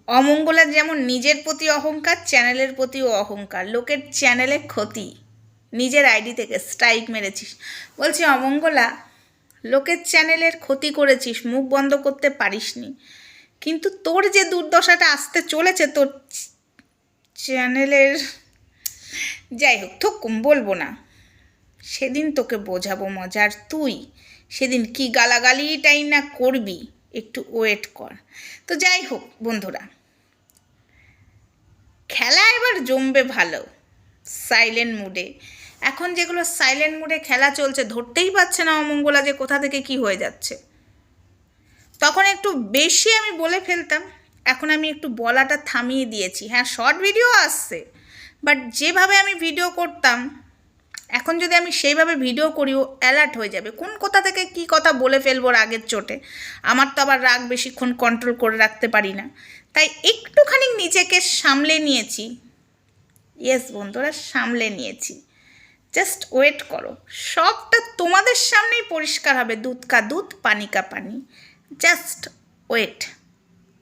অমঙ্গলার যেমন নিজের প্রতি অহংকার, চ্যানেলের প্রতিও অহংকার, লোকের চ্যানেলে ক্ষতি, নিজের আইডি থেকে স্ট্রাইক মেরেছিস। বলছি অমঙ্গলা, লোকের চ্যানেলের ক্ষতি করেছিস, মুখ বন্ধ করতে পারিসনি, কিন্তু তোর যে দুর্দশাটা আসতে চলেছে তোর চ্যানেলের, যাই হোক থুকুম বলবো না, সেদিন তোকে বোঝাবো মজার। তুই সেদিন কি গালাগালিটাই না করবি, একটু ওয়েট কর। তো যাই হোক বন্ধুরা, খেলা এবার জমবে ভালো, সাইলেন্ট মুডে। এখন যেগুলো সাইলেন্ট মুডে খেলা চলছে, ধরতেই পারছে না অমঙ্গলা যে কোথা থেকে কি হয়ে যাচ্ছে। তখন একটু বেশি আমি বলে ফেলতাম, এখন আমি একটু বলাটা থামিয়ে দিয়েছি। হ্যাঁ, শর্ট ভিডিও আসছে, বাট যেভাবে আমি ভিডিও করতাম, এখন যদি আমি সেইভাবে ভিডিও করি ও অ্যালার্ট হয়ে যাবে, কোন কোথা থেকে কি কথা বলে ফেলবো রাগের চোটে। আমার তো আবার রাগ বেশিক্ষণ কন্ট্রোল করে রাখতে পারি না, তাই একটুখানি নিজেকে সামলে নিয়েছি। ইয়েস বন্ধুরা, সামলে নিয়েছি। জাস্ট ওয়েট করো, সবটা তোমাদের সামনেই পরিষ্কার হবে, দুধ কা দুধ পানি কা পানি। Just wait.